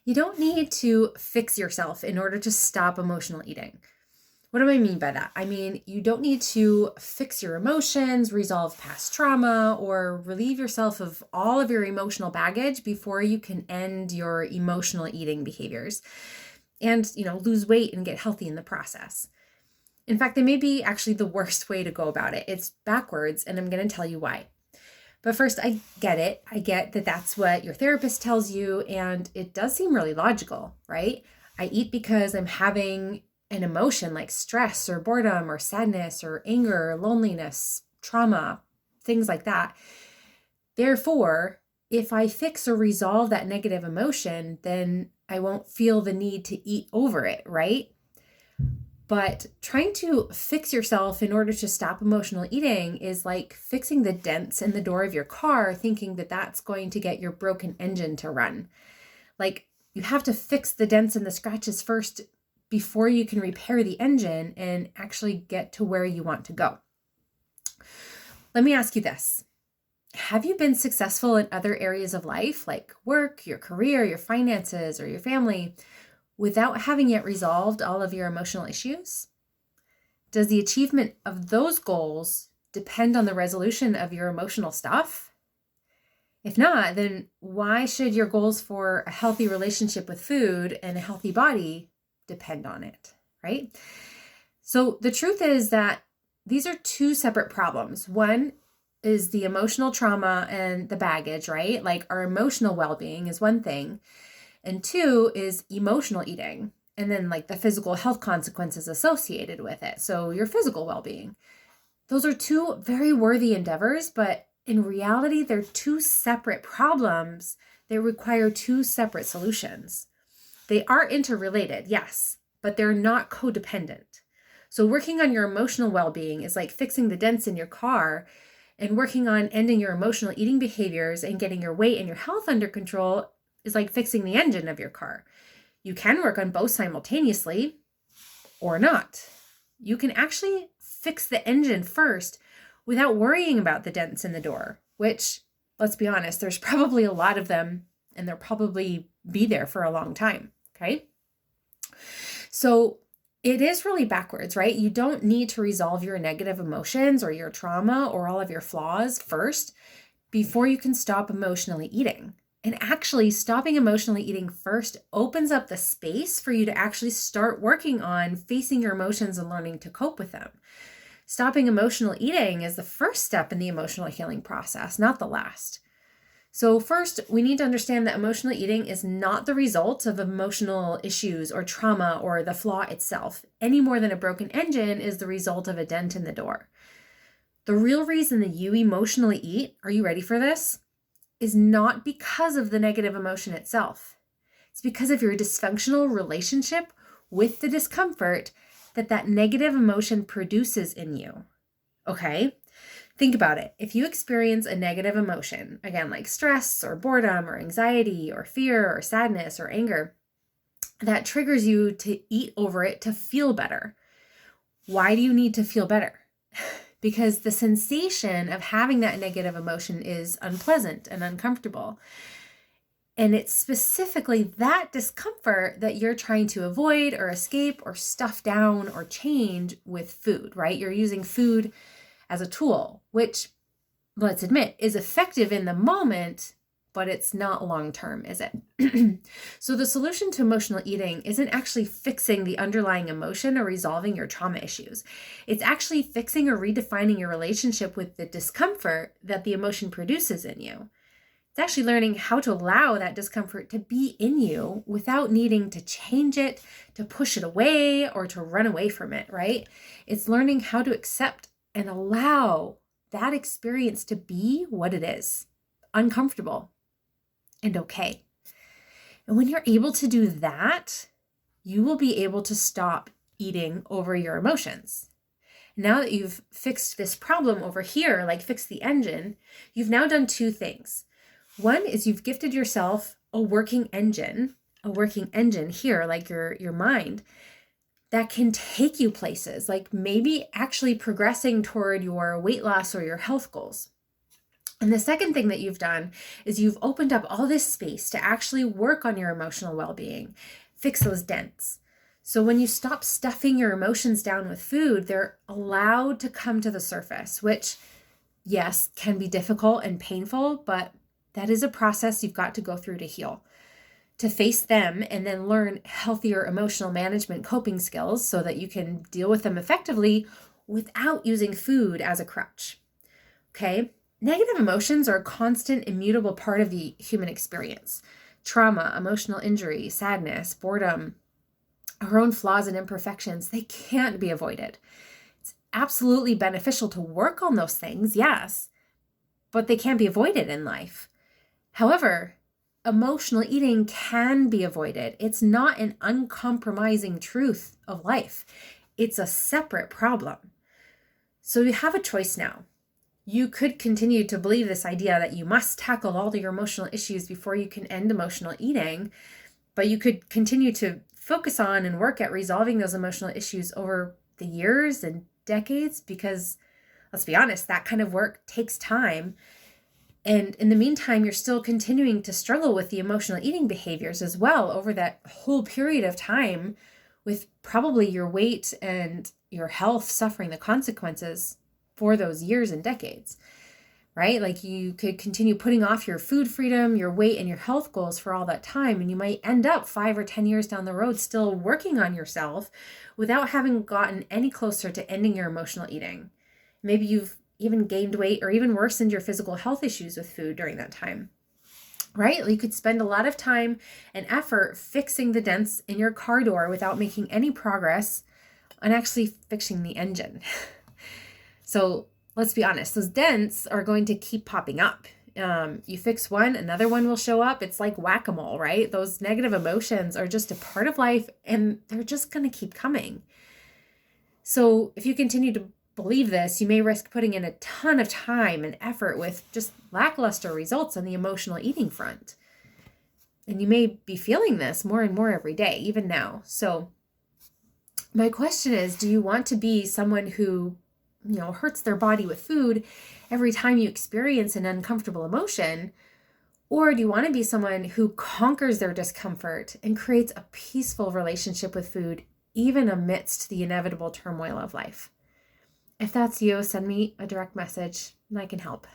You don't need to fix yourself in order to stop emotional eating. What do I mean by that? I mean, you don't need to fix your emotions, resolve past trauma, or relieve yourself of all of your emotional baggage before you can end your emotional eating behaviors and, lose weight and get healthy in the process. In fact, they may be actually the worst way to go about it. It's backwards, and I'm going to tell you why. But first, I get it. I get that that's what your therapist tells you, and it does seem really logical, right? I eat because I'm having an emotion like stress or boredom or sadness or anger, loneliness, trauma, things like that. Therefore, if I fix or resolve that negative emotion, then I won't feel the need to eat over it, right? But trying to fix yourself in order to stop emotional eating is like fixing the dents in the door of your car, thinking that that's going to get your broken engine to run. Like, you have to fix the dents and the scratches first before you can repair the engine and actually get to where you want to go. Let me ask you this. Have you been successful in other areas of life, like work, your career, your finances, or your family, without having yet resolved all of your emotional issues? Does the achievement of those goals depend on the resolution of your emotional stuff? If not, then why should your goals for a healthy relationship with food and a healthy body depend on it, right? So the truth is that these are two separate problems. One is the emotional trauma and the baggage, right? Like our emotional well-being is one thing. And two is emotional eating. And then like the physical health consequences associated with it. So your physical well-being. Those are two very worthy endeavors, but in reality, they're two separate problems. They require two separate solutions. They are interrelated, yes, but they're not codependent. So working on your emotional well-being is like fixing the dents in your car, and working on ending your emotional eating behaviors and getting your weight and your health under control is like fixing the engine of your car. You can work on both simultaneously or not. You can actually fix the engine first without worrying about the dents in the door, which, let's be honest, there's probably a lot of them and they'll probably be there for a long time, okay? So it is really backwards, right? You don't need to resolve your negative emotions or your trauma or all of your flaws first before you can stop emotionally eating. And actually, stopping emotionally eating first opens up the space for you to actually start working on facing your emotions and learning to cope with them. Stopping emotional eating is the first step in the emotional healing process, not the last. So first, we need to understand that emotional eating is not the result of emotional issues or trauma or the flaw itself, any more than a broken engine is the result of a dent in the door. The real reason that you emotionally eat, are you ready for this, is not because of the negative emotion itself. It's because of your dysfunctional relationship with the discomfort that negative emotion produces in you. Okay? Think about it. If you experience a negative emotion, again, like stress or boredom or anxiety or fear or sadness or anger, that triggers you to eat over it to feel better. Why do you need to feel better? Because the sensation of having that negative emotion is unpleasant and uncomfortable. And it's specifically that discomfort that you're trying to avoid or escape or stuff down or change with food, right? You're using food as a tool, which, let's admit, is effective in the moment, but it's not long-term, is it? So the solution to emotional eating isn't actually fixing the underlying emotion or resolving your trauma issues. It's actually fixing or redefining your relationship with the discomfort that the emotion produces in you. It's actually learning how to allow that discomfort to be in you without needing to change it, to push it away, or to run away from it, right? It's learning how to accept and allow that experience to be what it is, uncomfortable and okay. And when you're able to do that, you will be able to stop eating over your emotions. Now that you've fixed this problem over here, like fixed the engine, you've now done two things. One is you've gifted yourself a working engine here, like your mind, that can take you places, like maybe actually progressing toward your weight loss or your health goals. And the second thing that you've done is you've opened up all this space to actually work on your emotional well-being, fix those dents. So when you stop stuffing your emotions down with food, they're allowed to come to the surface, which, yes, can be difficult and painful, but that is a process you've got to go through to heal, to face them and then learn healthier emotional management coping skills so that you can deal with them effectively without using food as a crutch. Okay? Negative emotions are a constant, immutable part of the human experience. Trauma, emotional injury, sadness, boredom, our own flaws and imperfections, they can't be avoided. It's absolutely beneficial to work on those things, yes, but they can't be avoided in life. However, emotional eating can be avoided. It's not an uncompromising truth of life. It's a separate problem. So you have a choice now. You could continue to believe this idea that you must tackle all your emotional issues before you can end emotional eating, but you could continue to focus on and work at resolving those emotional issues over the years and decades, because let's be honest, that kind of work takes time. And in the meantime, you're still continuing to struggle with the emotional eating behaviors as well over that whole period of time, with probably your weight and your health suffering the consequences for those years and decades, right? Like you could continue putting off your food freedom, your weight, and your health goals for all that time. And you might end up 5 or 10 years down the road still working on yourself without having gotten any closer to ending your emotional eating. Maybe you've even gained weight or even worsened your physical health issues with food during that time, right? You could spend a lot of time and effort fixing the dents in your car door without making any progress on actually fixing the engine. So let's be honest, those dents are going to keep popping up. You fix one, another one will show up. It's like whack-a-mole, right? Those negative emotions are just a part of life and they're just going to keep coming. So if you continue to believe this, you may risk putting in a ton of time and effort with just lackluster results on the emotional eating front. And you may be feeling this more and more every day, even now. So my question is, do you want to be someone who hurts their body with food every time you experience an uncomfortable emotion? Or do you want to be someone who conquers their discomfort and creates a peaceful relationship with food, even amidst the inevitable turmoil of life? If that's you, send me a direct message and I can help.